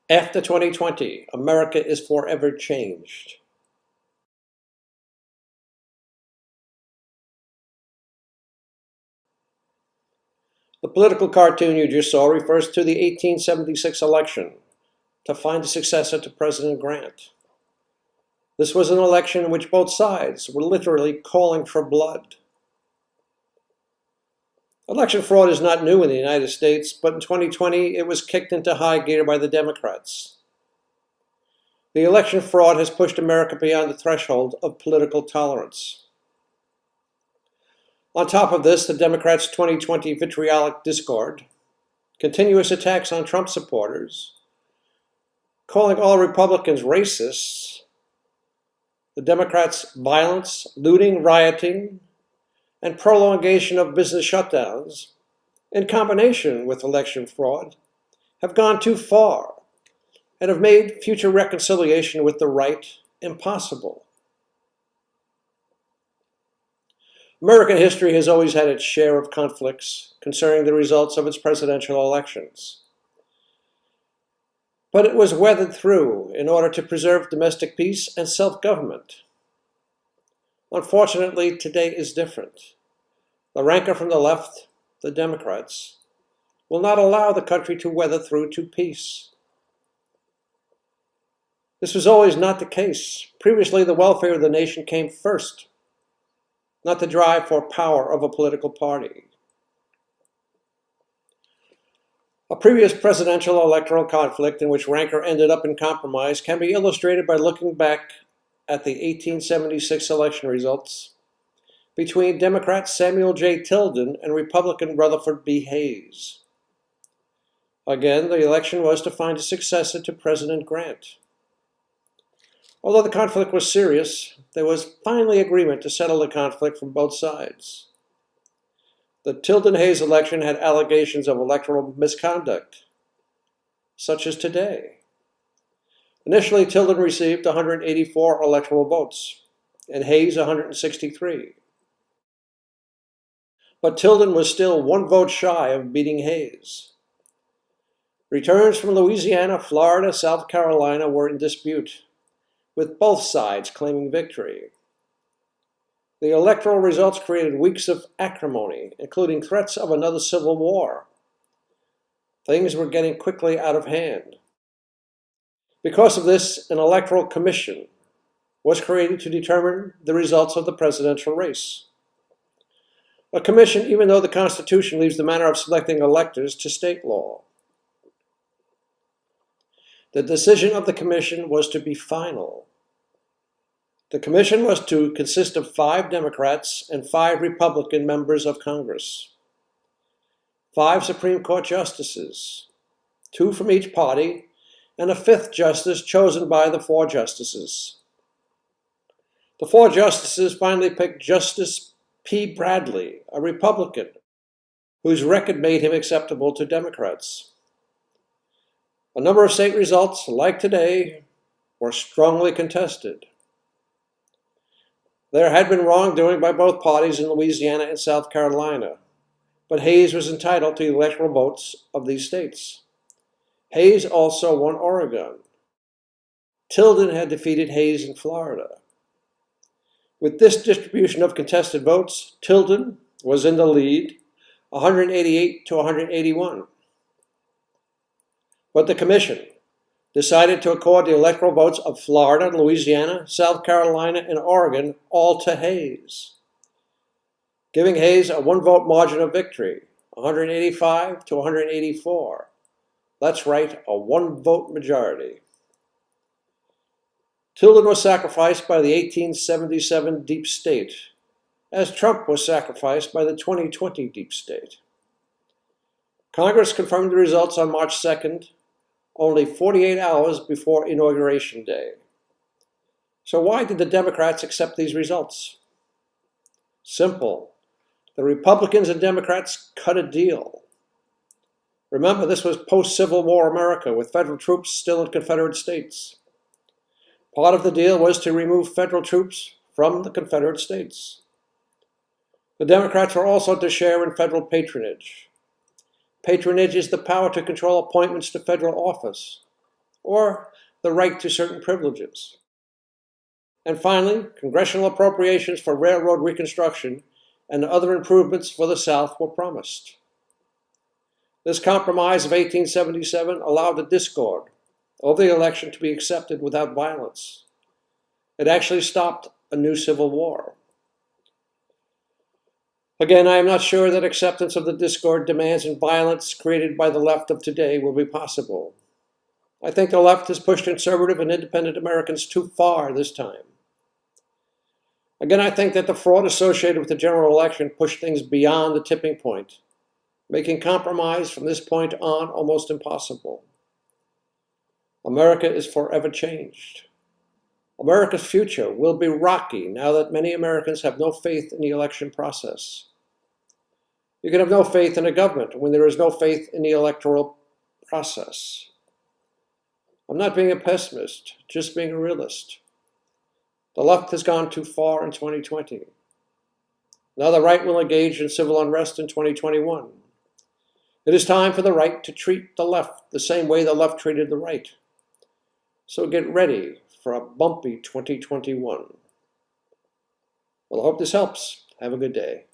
After 2020, America is forever changed. The political cartoon you just saw refers to the 1876 election to find a successor to President Grant. This was an election in which both sides were literally calling for blood. Election fraud is not new in the United States, but in 2020 it was kicked into high gear by the Democrats. The election fraud has pushed America beyond the threshold of political tolerance. On top of this, the Democrats' 2020 vitriolic discord, continuous attacks on Trump supporters, calling all Republicans racists, the Democrats' violence, looting, rioting, and prolongation of business shutdowns, in combination with election fraud, have gone too far and have made future reconciliation with the right impossible. American history has always had its share of conflicts concerning the results of its presidential elections. But it was weathered through in order to preserve domestic peace and self-government. Unfortunately, today is different. The rancor from the left, the Democrats, will not allow the country to weather through to peace. This was always not the case. Previously, the welfare of the nation came first, not the drive for power of a political party. A previous presidential electoral conflict in which rancor ended up in compromise can be illustrated by looking back at the 1876 election results between Democrat Samuel J. Tilden and Republican Rutherford B. Hayes. Again, the election was to find a successor to President Grant. Although the conflict was serious, there was finally agreement to settle the conflict from both sides. The Tilden-Hayes election had allegations of electoral misconduct, such as today. Initially, Tilden received 184 electoral votes, and Hayes 163. But Tilden was still one vote shy of beating Hayes. Returns from Louisiana, Florida, South Carolina were in dispute, with both sides claiming victory. The electoral results created weeks of acrimony, including threats of another civil war. Things were getting quickly out of hand. Because of this, an electoral commission was created to determine the results of the presidential race. A commission, even though the Constitution leaves the manner of selecting electors to state law. The decision of the commission was to be final. The commission was to consist of 5 Democrats and 5 Republican members of Congress, 5 Supreme Court justices, 2 from each party, and a 5th justice chosen by the 4 justices. The 4 justices finally picked Justice P. Bradley, a Republican, whose record made him acceptable to Democrats. A number of state results, like today, were strongly contested. There had been wrongdoing by both parties in Louisiana and South Carolina, but Hayes was entitled to the electoral votes of these states. Hayes also won Oregon. Tilden had defeated Hayes in Florida. With this distribution of contested votes, Tilden was in the lead, 188 to 181. But the commission decided to accord the electoral votes of Florida, Louisiana, South Carolina, and Oregon all to Hayes, giving Hayes a 1-vote margin of victory, 185 to 184. That's right, a 1-vote majority. Tilden was sacrificed by the 1877 deep state, as Trump was sacrificed by the 2020 deep state. Congress confirmed the results on March 2nd, only 48 hours before Inauguration Day. So why did the Democrats accept these results? Simple. The Republicans and Democrats cut a deal. Remember, this was post-Civil War America with federal troops still in Confederate states. Part of the deal was to remove federal troops from the Confederate states. The Democrats were also to share in federal patronage. Patronage is the power to control appointments to federal office, or the right to certain privileges. And finally, congressional appropriations for railroad reconstruction and other improvements for the South were promised. This compromise of 1877 allowed the discord over the election to be accepted without violence. It actually stopped a new civil war. Again, I am not sure that acceptance of the discord, demands, and violence created by the left of today will be possible. I think the left has pushed conservative and independent Americans too far this time. Again, I think that the fraud associated with the general election pushed things beyond the tipping point, making compromise from this point on almost impossible. America is forever changed. America's future will be rocky now that many Americans have no faith in the election process. You can have no faith in a government when there is no faith in the electoral process. I'm not being a pessimist, just being a realist. The left has gone too far in 2020. Now the right will engage in civil unrest in 2021. It is time for the right to treat the left the same way the left treated the right. So get ready for a bumpy 2021. Well, I hope this helps. Have a good day.